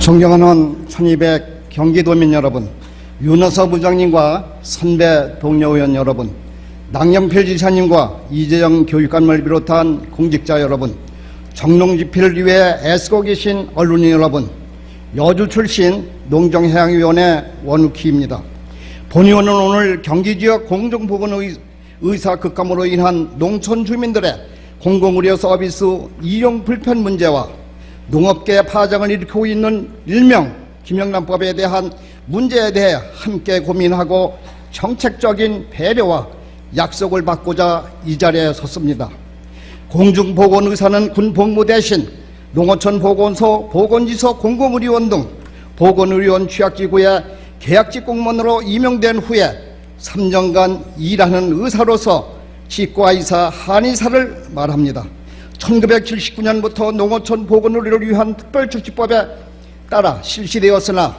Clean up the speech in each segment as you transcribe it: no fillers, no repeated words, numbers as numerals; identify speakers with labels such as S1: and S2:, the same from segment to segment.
S1: 존경하는 1200 경기도민 여러분, 윤호서 부장님과 선배 동료 의원 여러분, 남경필 지사님과 이재영 교육감을 비롯한 공직자 여러분, 정농집필을 위해 애쓰고 계신 언론인 여러분, 여주 출신 농정해양위원회 원우키입니다. 본의원은 오늘 경기지역 공정보건의사 급감으로 인한 농촌 주민들의 공공의료 서비스 이용 불편 문제와 농업계 파장을 일으키고 있는 일명 김영란법에 대한 문제에 대해 함께 고민하고 정책적인 배려와 약속을 받고자 이 자리에 섰습니다. 공중보건의사는 군복무 대신 농어촌 보건소, 보건지소, 공공의료원 등 보건의료원 취약지구에 계약직 공무원으로 임용된 후에 3년간 일하는 의사로서 치과의사, 한의사를 말합니다. 1979년부터 농어촌 보건의료를 위한 특별조치법에 따라 실시되었으나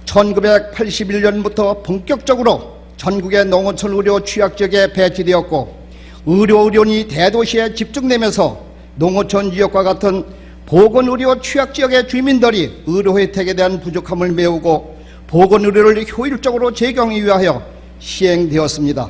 S1: 1981년부터 본격적으로 전국의 농어촌 의료 취약지역에 배치되었고 의료원이 대도시에 집중되면서 농어촌 지역과 같은 보건의료 취약지역의 주민들이 의료 혜택에 대한 부족함을 메우고 보건의료를 효율적으로 제공하기 위하여 시행되었습니다.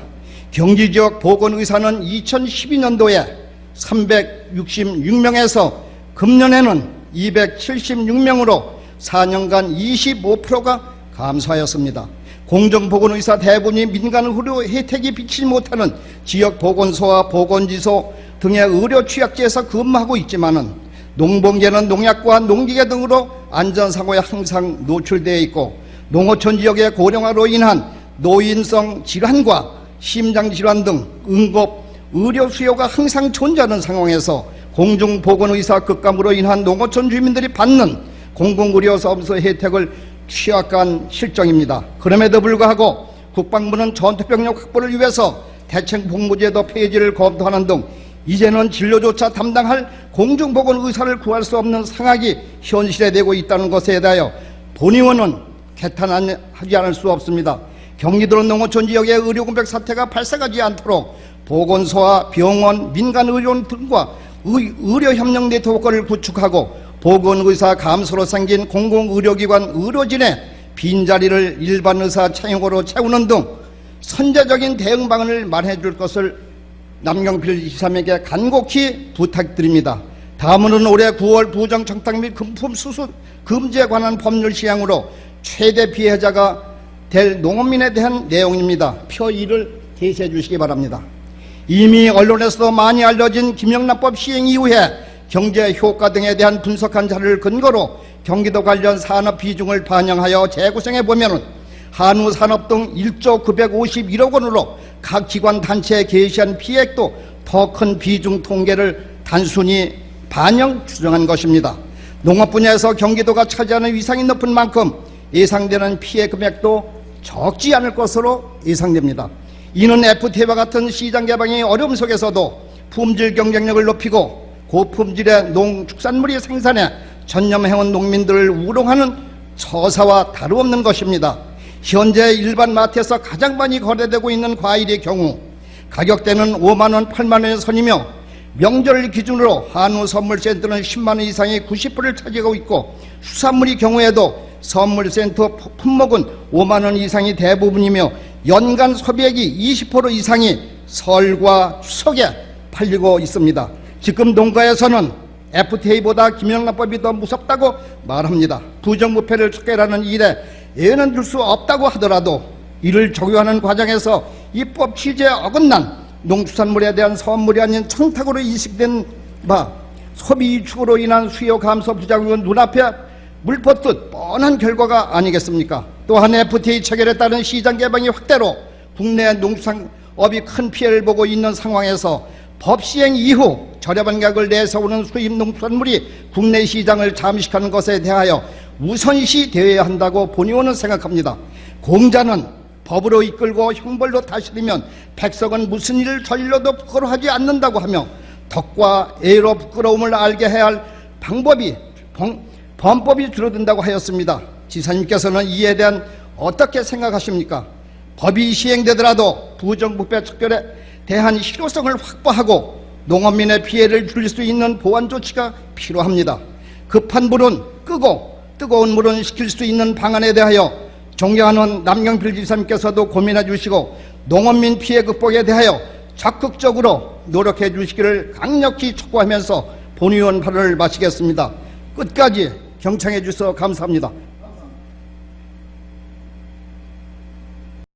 S1: 경기지역 보건의사는 2012년도에 366명에서 금년에는 276명으로 4년간 25%가 감소하였습니다. 공정보건의사 대부분이 민간 의료 혜택이 비치지 못하는 지역 보건소와 보건지소 등의 의료 취약지에서 근무하고 있지만은 농번계는 농약과 농기계 등으로 안전사고에 항상 노출되어 있고 농어촌 지역의 고령화로 인한 노인성 질환과 심장질환 등 응급 의료 수요가 항상 존재하는 상황에서 공중보건의사 급감으로 인한 농어촌 주민들이 받는 공공의료 서비스 혜택을 취약한 실정입니다. 그럼에도 불구하고 국방부는 전투병력 확보를 위해서 대책복무제도 폐지를 검토하는 등 이제는 진료조차 담당할 공중보건의사를 구할 수 없는 상황이 현실화되고 있다는 것에 대하여 본의원은 개탄하지 않을 수 없습니다. 경기도 농어촌 지역의 의료 공백 사태가 발생하지 않도록 보건소와 병원, 민간의료원 등과 의료협력 네트워크를 구축하고 보건의사 감소로 생긴 공공의료기관 의료진의 빈자리를 일반의사 채용으로 채우는 등 선제적인 대응 방안을 마련해 줄 것을 남경필 지사님에게 간곡히 부탁드립니다. 다음은 올해 9월 부정청탁 및 금품 수수 금지에 관한 법률 시행으로 최대 피해자가 될 농업민에 대한 내용입니다. 표 2를 게시해 주시기 바랍니다. 이미 언론에서도 많이 알려진 김영란법 시행 이후에 경제 효과 등에 대한 분석한 자료를 근거로 경기도 관련 산업 비중을 반영하여 재구성해 보면은 한우 산업 등 1조 951억 원으로 각 기관 단체에 게시한 피해액도 더 큰 비중 통계를 단순히 반영 추정한 것입니다. 농업 분야에서 경기도가 차지하는 위상이 높은 만큼 예상되는 피해 금액도 적지 않을 것으로 예상됩니다. 이는 FTA와 같은 시장 개방의 어려움 속에서도 품질 경쟁력을 높이고 고품질의 농축산물의 생산에 전념해온 농민들을 우롱하는 처사와 다름없는 것입니다. 현재 일반 마트에서 가장 많이 거래되고 있는 과일의 경우 가격대는 5만원, 8만원의 선이며 명절을 기준으로 한우 선물센터는 10만원 이상의 90%를 차지하고 있고 수산물의 경우에도 선물센터 품목은 5만원 이상이 대부분이며 연간 소비액이 20% 이상이 설과 추석에 팔리고 있습니다. 지금 농가에서는 FTA보다 김영란법이 더 무섭다고 말합니다. 부정부패를 촉결하는 일에 예는 줄 수 없다고 하더라도 이를 적용하는 과정에서 입법 취지에 어긋난 농수산물에 대한 선물이 아닌 청탁으로 인식된 바 소비 위축으로 인한 수요 감소 부작용은 눈앞에 물퍼듯 뻔한 결과가 아니겠습니까? 또한 FTA 체결에 따른 시장 개방의 확대로 국내 농수산업이 큰 피해를 보고 있는 상황에서 법 시행 이후 저렴한 가격을 내세우는 수입 농수산물이 국내 시장을 잠식하는 것에 대하여 우선시 되어야 한다고 본의원은 생각합니다. 공자는 법으로 이끌고 형벌로 다스리면 백성은 무슨 일을 저질러도 부끄러워하지 않는다고 하며 덕과 애로 부끄러움을 알게 해야 할 범법이 줄어든다고 하였습니다. 지사님께서는 이에 대한 어떻게 생각하십니까? 법이 시행되더라도 부정부패 척결에 대한 실효성을 확보하고 농업민의 피해를 줄일 수 있는 보완 조치가 필요합니다. 급한 불은 끄고 뜨거운 물은 식힐 수 있는 방안에 대하여 존경하는 남경필 지사님께서도 고민해 주시고 농업민 피해 극복에 대하여 적극적으로 노력해 주시기를 강력히 촉구하면서 본의원 발언을 마치겠습니다. 끝까지 경청해 주셔서 감사합니다.